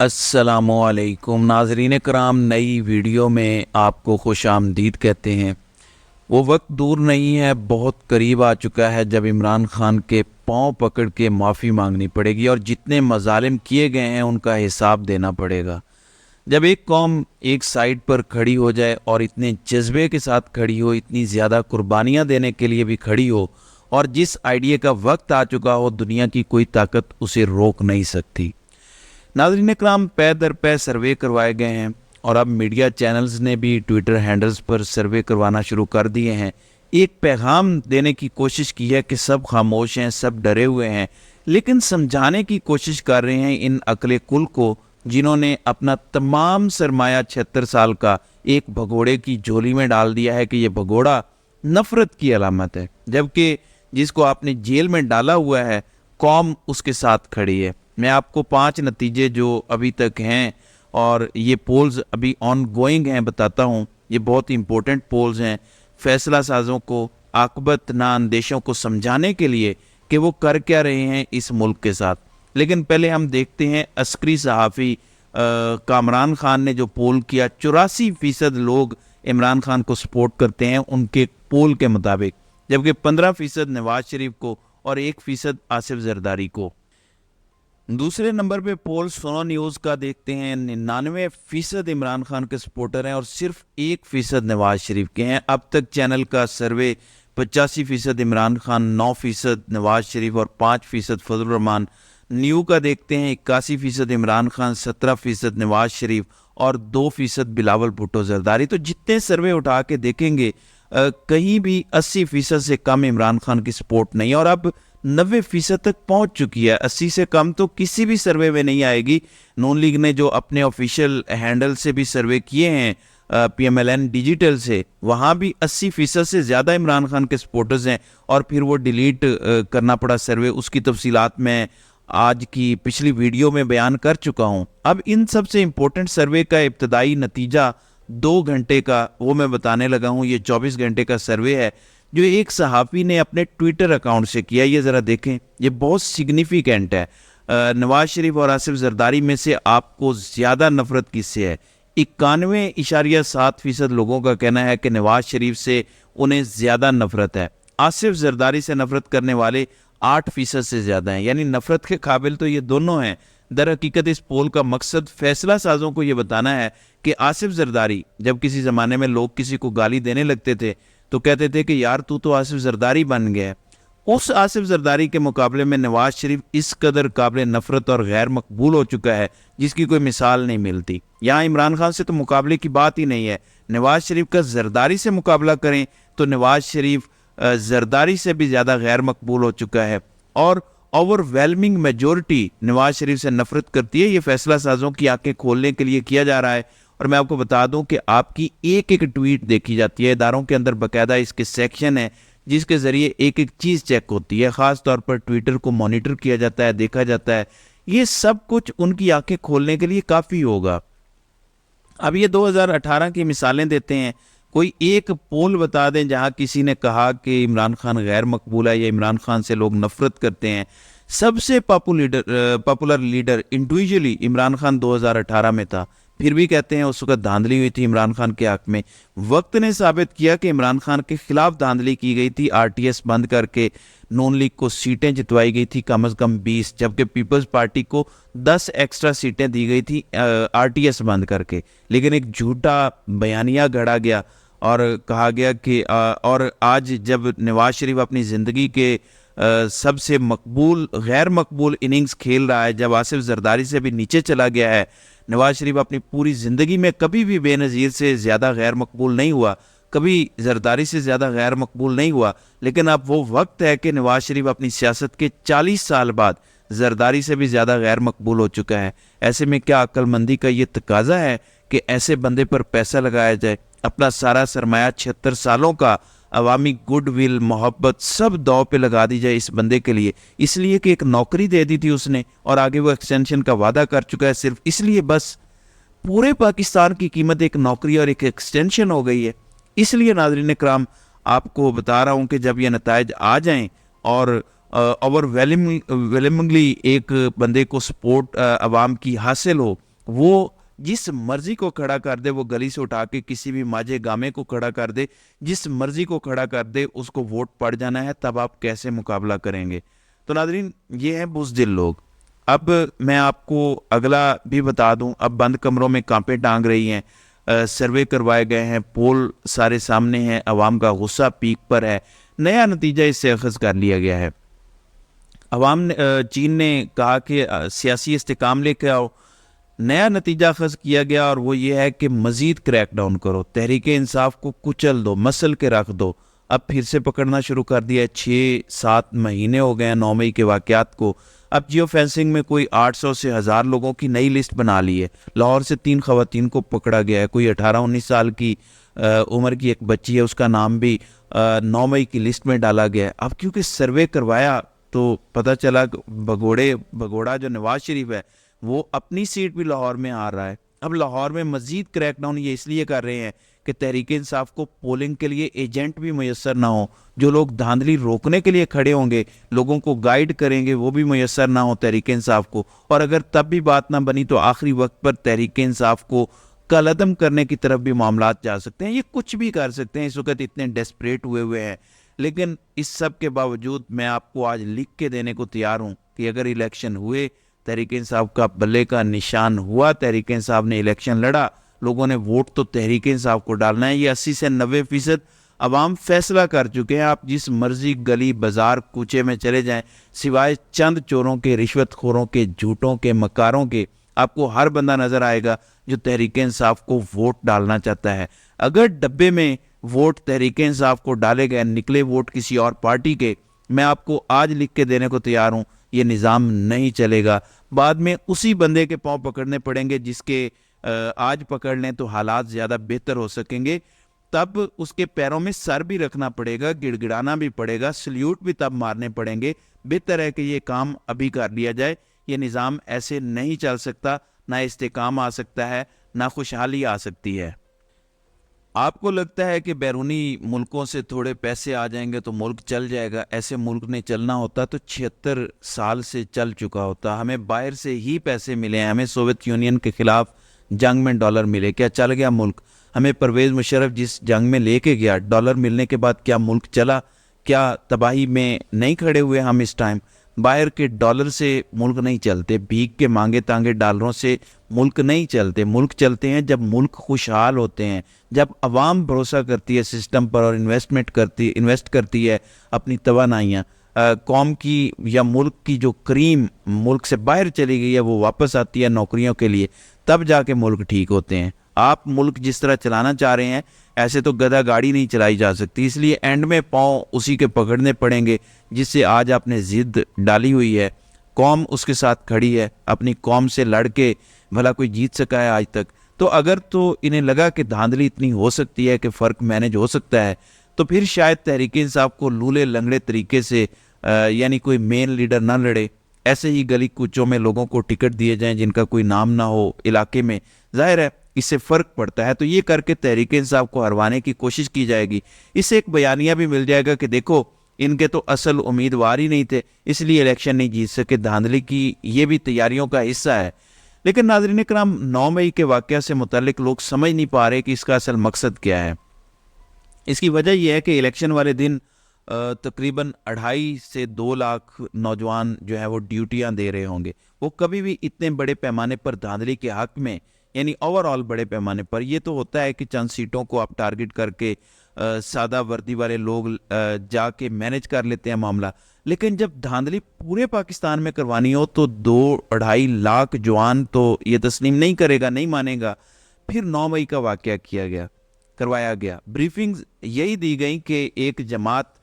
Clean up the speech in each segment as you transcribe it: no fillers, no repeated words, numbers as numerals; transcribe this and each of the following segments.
السلام علیکم ناظرین کرام، نئی ویڈیو میں آپ کو خوش آمدید کہتے ہیں۔ وہ وقت دور نہیں ہے، بہت قریب آ چکا ہے جب عمران خان کے پاؤں پکڑ کے معافی مانگنی پڑے گی اور جتنے مظالم کیے گئے ہیں ان کا حساب دینا پڑے گا۔ جب ایک قوم ایک سائیڈ پر کھڑی ہو جائے اور اتنے جذبے کے ساتھ کھڑی ہو، اتنی زیادہ قربانیاں دینے کے لیے بھی کھڑی ہو، اور جس آئیڈیا کا وقت آ چکا ہو، دنیا کی کوئی طاقت اسے روک نہیں سکتی۔ ناظرین اکرام، پے در پے سروے کروائے گئے ہیں اور اب میڈیا چینلز نے بھی ٹویٹر ہینڈلز پر سروے کروانا شروع کر دیے ہیں۔ ایک پیغام دینے کی کوشش کی ہے کہ سب خاموش ہیں، سب ڈرے ہوئے ہیں، لیکن سمجھانے کی کوشش کر رہے ہیں ان عقل کل کو جنہوں نے اپنا تمام سرمایہ 76 سال کا ایک بھگوڑے کی جھولی میں ڈال دیا ہے کہ یہ بھگوڑا نفرت کی علامت ہے، جبکہ جس کو آپ نے جیل میں ڈالا ہوا ہے قوم اس کے ساتھ کھڑی ہے۔ میں آپ کو 5 نتیجے جو ابھی تک ہیں اور یہ پولز ابھی آن گوئنگ ہیں بتاتا ہوں۔ یہ بہت امپورٹنٹ پولز ہیں فیصلہ سازوں کو، عاقبت نا اندیشوں کو سمجھانے کے لیے کہ وہ کر کیا رہے ہیں اس ملک کے ساتھ۔ لیکن پہلے ہم دیکھتے ہیں عسکری صحافی کامران خان نے جو پول کیا، 84% لوگ عمران خان کو سپورٹ کرتے ہیں ان کے پول کے مطابق، جبکہ 15% نواز شریف کو اور 1% آصف زرداری کو۔ دوسرے نمبر پہ پول سنو نیوز کا دیکھتے ہیں، 99% عمران خان کے سپورٹر ہیں اور صرف 1% نواز شریف کے ہیں۔ اب تک چینل کا سروے 85% عمران خان، 9% نواز شریف اور 5% فضل الرحمان۔ نیو کا دیکھتے ہیں، 81% عمران خان، 17% نواز شریف اور 2% بلاول بھٹو زرداری۔ تو جتنے سروے اٹھا کے دیکھیں گے کہیں بھی 80% سے کم عمران خان کی سپورٹ نہیں ہے، اور اب 90% تک پہنچ چکی ہے۔ 80 سے کم تو کسی بھی سروے میں نہیں آئے گی۔ نون لیگ نے جو اپنے آفیشیل ہینڈل سے بھی سروے کیے ہیں پی ایم ایل این ڈیجیٹل سے، وہاں بھی 80% سے زیادہ عمران خان کے سپورٹرز ہیں، اور پھر وہ ڈیلیٹ کرنا پڑا سروے۔ اس کی تفصیلات میں آج کی پچھلی ویڈیو میں بیان کر چکا ہوں۔ اب ان سب سے امپورٹنٹ سروے کا ابتدائی نتیجہ 2 گھنٹے کا وہ میں بتانے لگا ہوں۔ یہ 24 گھنٹے کا سروے ہے جو ایک صحافی نے اپنے ٹویٹر اکاؤنٹ سے کیا۔ یہ ذرا دیکھیں، یہ بہت سگنیفیکنٹ ہے۔ نواز شریف اور آصف زرداری میں سے آپ کو زیادہ نفرت کس سے ہے؟ 91.7% لوگوں کا کہنا ہے کہ نواز شریف سے انہیں زیادہ نفرت ہے۔ آصف زرداری سے نفرت کرنے والے 8% سے زیادہ ہیں، یعنی نفرت کے قابل تو یہ دونوں ہیں۔ در حقیقت اس پول کا مقصد فیصلہ سازوں کو یہ بتانا ہے کہ آصف زرداری، جب کسی زمانے میں لوگ کسی کو گالی دینے لگتے تھے تو کہتے تھے کہ یار تو آصف زرداری بن گیا ہے، اس آصف زرداری کے مقابلے میں نواز شریف اس قدر قابل نفرت اور غیر مقبول ہو چکا ہے جس کی کوئی مثال نہیں ملتی۔ یہاں عمران خان سے تو مقابلے کی بات ہی نہیں ہے۔ نواز شریف کا زرداری سے مقابلہ کریں تو نواز شریف زرداری سے بھی زیادہ غیر مقبول ہو چکا ہے، اور over whelming majority Nawaz Sharif سے نفرت کرتی ہے۔ یہ فیصلہ سازوں کی آنکھیں کھولنے کے لیے کیا جا رہا ہے، اور میں آپ کو بتا دوں کہ آپ کی ایک ایک ٹویٹ دیکھی جاتی ہے۔ اداروں کے اندر باقاعدہ اس کے سیکشن ہے جس کے ذریعے ایک ایک چیز چیک ہوتی ہے، خاص طور پر ٹویٹر کو مانیٹر کیا جاتا ہے، دیکھا جاتا ہے۔ یہ سب کچھ ان کی آنکھیں کھولنے کے لیے کافی ہوگا۔ اب یہ 2018 کی مثالیں دیتے ہیں، کوئی ایک پول بتا دیں جہاں کسی نے کہا کہ عمران خان غیر مقبول ہے یا عمران خان سے لوگ نفرت کرتے ہیں۔ سب سے popular leader individually Imran Khan 2018 میں تھا، پھر بھی کہتے ہیں اس وقت دھاندلی ہوئی تھی عمران خان کے حق میں۔ وقت نے ثابت کیا کہ عمران خان کے خلاف دھاندلی کی گئی تھی، آر ٹی ایس بند کر کے نون لیگ کو سیٹیں جتوائی گئی تھی کم از کم 20، جبکہ پیپلز پارٹی کو 10 ایکسٹرا سیٹیں دی گئی تھی آر ٹی ایس بند کر کے۔ لیکن ایک جھوٹا بیانیہ گھڑا گیا اور کہا گیا کہ اور آج جب نواز شریف اپنی زندگی کے سب سے مقبول غیر مقبول اننگز کھیل رہا ہے، جب آصف زرداری سے بھی نیچے چلا گیا ہے، نواز شریف اپنی پوری زندگی میں کبھی بھی بے نظیر سے زیادہ غیر مقبول نہیں ہوا، کبھی زرداری سے زیادہ غیر مقبول نہیں ہوا، لیکن اب وہ وقت ہے کہ نواز شریف اپنی سیاست کے 40 سال بعد زرداری سے بھی زیادہ غیر مقبول ہو چکا ہے۔ ایسے میں کیا عقل مندی کا یہ تقاضا ہے کہ ایسے بندے پر پیسہ لگایا جائے، اپنا سارا سرمایہ 76 سالوں کا عوامی گڈ ول، محبت سب داؤ پہ لگا دی جائے اس بندے کے لیے، اس لیے کہ ایک نوکری دے دی تھی اس نے اور آگے وہ ایکسٹینشن کا وعدہ کر چکا ہے، صرف اس لیے بس پورے پاکستان کی قیمت ایک نوکری اور ایک ایکسٹینشن ہو گئی ہے۔ اس لیے ناظرین کرام آپ کو بتا رہا ہوں کہ جب یہ نتائج آ جائیں اور اوور ویلمنگلی ایک بندے کو سپورٹ عوام کی حاصل ہو وہ جس مرضی کو کھڑا کر دے، وہ گلی سے اٹھا کے کسی بھی ماجے گامے کو کھڑا کر دے، جس مرضی کو کھڑا کر دے اس کو ووٹ پڑ جانا ہے، تب آپ کیسے مقابلہ کریں گے؟ تو ناظرین، یہ ہیں بزدل لوگ۔ اب میں آپ کو اگلا بھی بتا دوں، اب بند کمروں میں کانپیں ٹانگ رہی ہیں، سروے کروائے گئے ہیں، پول سارے سامنے ہیں، عوام کا غصہ پیک پر ہے، نیا نتیجہ اس سے اخذ کر لیا گیا ہے۔ عوام نے چین نے کہا کہ سیاسی استحکام لے کے آؤ، نیا نتیجہ اخذ کیا گیا، اور وہ یہ ہے کہ مزید کریک ڈاؤن کرو، تحریک انصاف کو کچل دو، مسل کے رکھ دو۔ اب پھر سے پکڑنا شروع کر دیا ہے، 6-7 مہینے ہو گئے ہیں 9 مئی کے واقعات کو۔ اب جیو فینسنگ میں کوئی 800 سے 1000 لوگوں کی نئی لسٹ بنا لی ہے۔ لاہور سے 3 خواتین کو پکڑا گیا ہے، کوئی 18-19 سال کی عمر کی ایک بچی ہے، اس کا نام بھی 9 مئی کی لسٹ میں ڈالا گیا ہے۔ اب کیونکہ سروے کروایا تو پتہ چلا بگوڑا جو نواز شریف ہے وہ اپنی سیٹ بھی لاہور میں آ رہا ہے۔ اب لاہور میں مزید کریک ڈاؤن یہ اس لیے کر رہے ہیں کہ تحریک انصاف کو پولنگ کے لیے ایجنٹ بھی میسر نہ ہو، جو لوگ دھاندلی روکنے کے لیے کھڑے ہوں گے، لوگوں کو گائیڈ کریں گے، وہ بھی میسر نہ ہو تحریک انصاف کو۔ اور اگر تب بھی بات نہ بنی تو آخری وقت پر تحریک انصاف کو کالعدم کرنے کی طرف بھی معاملات جا سکتے ہیں۔ یہ کچھ بھی کر سکتے ہیں، اس وقت اتنے ڈیسپریٹ ہوئے ہیں۔ لیکن اس سب کے باوجود میں آپ کو آج لکھ کے دینے کو تیار ہوں کہ اگر الیکشن ہوئے، تحریک انصاف کا بلے کا نشان ہوا، تحریک انصاف نے الیکشن لڑا، لوگوں نے ووٹ تو تحریک انصاف کو ڈالنا ہے۔ یہ 80 سے 90% عوام فیصلہ کر چکے ہیں۔ آپ جس مرضی گلی بازار کوچے میں چلے جائیں، سوائے چند چوروں کے، رشوت خوروں کے، جھوٹوں کے، مکاروں کے، آپ کو ہر بندہ نظر آئے گا جو تحریک انصاف کو ووٹ ڈالنا چاہتا ہے۔ اگر ڈبے میں ووٹ تحریک انصاف کو ڈالے گئے، نکلے ووٹ کسی اور پارٹی کے، میں آپ کو آج لکھ کے دینے کو تیار ہوں، یہ نظام نہیں چلے گا۔ بعد میں اسی بندے کے پاؤں پکڑنے پڑیں گے جس کے آج پکڑ لیں تو حالات زیادہ بہتر ہو سکیں گے۔ تب اس کے پیروں میں سر بھی رکھنا پڑے گا، گڑ گڑانا بھی پڑے گا، سلیوٹ بھی تب مارنے پڑیں گے۔ بہتر ہے کہ یہ کام ابھی کر لیا جائے۔ یہ نظام ایسے نہیں چل سکتا، نہ استحکام آ سکتا ہے، نہ خوشحالی آ سکتی ہے۔ آپ کو لگتا ہے کہ بیرونی ملکوں سے تھوڑے پیسے آ جائیں گے تو ملک چل جائے گا؟ ایسے ملک نے چلنا ہوتا تو 76 سال سے چل چکا ہوتا۔ ہمیں باہر سے ہی پیسے ملے ہیں، ہمیں سوویت یونین کے خلاف جنگ میں ڈالر ملے، کیا چل گیا ملک؟ ہمیں پرویز مشرف جس جنگ میں لے کے گیا، ڈالر ملنے کے بعد کیا ملک چلا؟ کیا تباہی میں نہیں کھڑے ہوئے ہم اس ٹائم؟ باہر کے ڈالر سے ملک نہیں چلتے، بھیک کے مانگے تانگے ڈالروں سے ملک نہیں چلتے۔ ملک چلتے ہیں جب ملک خوشحال ہوتے ہیں، جب عوام بھروسہ کرتی ہے سسٹم پر اور انویسٹ کرتی ہے اپنی توانائیاں۔ قوم کی یا ملک کی جو کریم ملک سے باہر چلی گئی ہے وہ واپس آتی ہے نوکریوں کے لیے، تب جا کے ملک ٹھیک ہوتے ہیں۔ آپ ملک جس طرح چلانا چاہ رہے ہیں ایسے تو گدھا گاڑی نہیں چلائی جا سکتی، اس لیے اینڈ میں پاؤں اسی کے پکڑنے پڑیں گے جس سے آج آپ نے ضد ڈالی ہوئی ہے۔ قوم اس کے ساتھ کھڑی ہے، اپنی قوم سے لڑ کے بھلا کوئی جیت سکا ہے آج تک؟ تو اگر تو انہیں لگا کہ دھاندلی اتنی ہو سکتی ہے کہ فرق مینج ہو سکتا ہے، تو پھر شاید تحریک انصاف کو لولے لنگڑے طریقے سے یعنی کوئی مین لیڈر نہ لڑے، ایسے ہی گلی کوچوں میں لوگوں کو ٹکٹ دیے جائیں جن کا کوئی نام نہ ہو علاقے میں۔ ظاہر ہے اس سے فرق پڑتا ہے، تو یہ کر کے تحریک انصاف کو ہروانے کی کوشش کی جائے گی۔ اس سے ایک بیانیہ بھی مل جائے گا کہ دیکھو ان کے تو اصل امیدوار ہی نہیں تھے، اس لیے الیکشن نہیں جیت سکے، دھاندلی کی یہ بھی تیاریوں کا حصہ ہے۔ لیکن ناظرین کرام، 9 مئی کے واقعہ سے متعلق لوگ سمجھ نہیں پا رہے کہ اس کا اصل مقصد کیا ہے۔ اس کی وجہ یہ ہے کہ الیکشن والے دن تقریباً 2.5 سے 2 لاکھ نوجوان جو ہیں وہ ڈیوٹیاں دے رہے ہوں گے۔ وہ کبھی بھی اتنے بڑے پیمانے پر دھاندلی کے حق میں، یعنی اوور آل بڑے پیمانے پر، یہ تو ہوتا ہے کہ چند سیٹوں کو آپ ٹارگٹ کر کے سادہ وردی والے لوگ جا کے مینج کر لیتے ہیں معاملہ، لیکن جب دھاندلی پورے پاکستان میں کروانی ہو تو 2-2.5 لاکھ جوان تو یہ تسلیم نہیں کرے گا، نہیں مانے گا۔ پھر 9 مئی کا واقعہ کروایا گیا، بریفنگز یہی دی گئی کہ ایک جماعت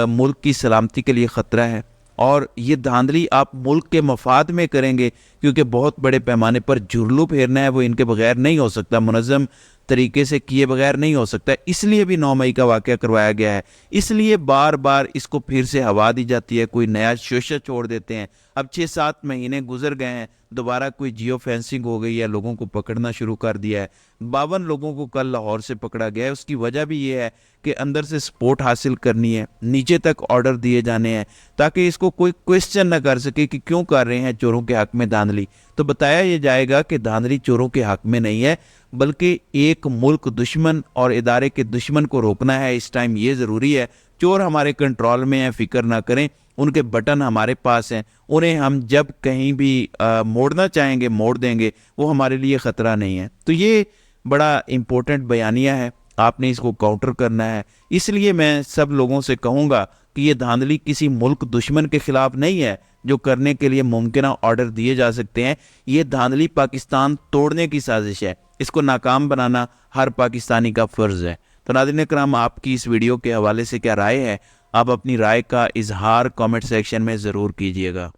ملک کی سلامتی کے لیے خطرہ ہے، اور یہ دھاندلی آپ ملک کے مفاد میں کریں گے، کیونکہ بہت بڑے پیمانے پر جھرلو پھیرنا ہے، وہ ان کے بغیر نہیں ہو سکتا، منظم طریقے سے کیے بغیر نہیں ہو سکتا۔ اس لیے بھی 9 مئی کا واقعہ کروایا گیا ہے، اس لیے بار بار اس کو پھر سے ہوا دی جاتی ہے، کوئی نیا شوشہ چھوڑ دیتے ہیں۔ اب 6-7 مہینے گزر گئے ہیں، دوبارہ کوئی جیو فینسنگ ہو گئی ہے، لوگوں کو پکڑنا شروع کر دیا ہے۔ 52 لوگوں کو کل لاہور سے پکڑا گیا ہے۔ اس کی وجہ بھی یہ ہے کہ اندر سے سپورٹ حاصل کرنی ہے، نیچے تک آرڈر دیے جانے ہیں تاکہ اس کو کوئی کوئسچن نہ کر سکے کہ کیوں کر رہے ہیں چوروں کے حق میں دھاندلی۔ تو بتایا یہ جائے گا کہ دھاندلی چوروں کے حق میں نہیں ہے، بلکہ ایک ملک دشمن اور ادارے کے دشمن کو روکنا ہے۔ اس ٹائم یہ ضروری ہے، چور ہمارے کنٹرول میں ہیں، فکر نہ کریں، ان کے بٹن ہمارے پاس ہیں، انہیں ہم جب کہیں بھی موڑنا چاہیں گے موڑ دیں گے، وہ ہمارے لیے خطرہ نہیں ہے۔ تو یہ بڑا امپورٹنٹ بیانیہ ہے، آپ نے اس کو کاؤنٹر کرنا ہے۔ اس لیے میں سب لوگوں سے کہوں گا کہ یہ دھاندلی کسی ملک دشمن کے خلاف نہیں ہے جو کرنے کے لیے ممکنہ آرڈر دیے جا سکتے ہیں۔ یہ دھاندلی پاکستان توڑنے کی سازش ہے، اس کو ناکام بنانا ہر پاکستانی کا فرض ہے۔ تو ناظرین کرام، آپ کی اس ویڈیو کے حوالے سے کیا رائے ہے؟ آپ اپنی رائے کا اظہار کامنٹ سیکشن میں ضرور کیجیے گا۔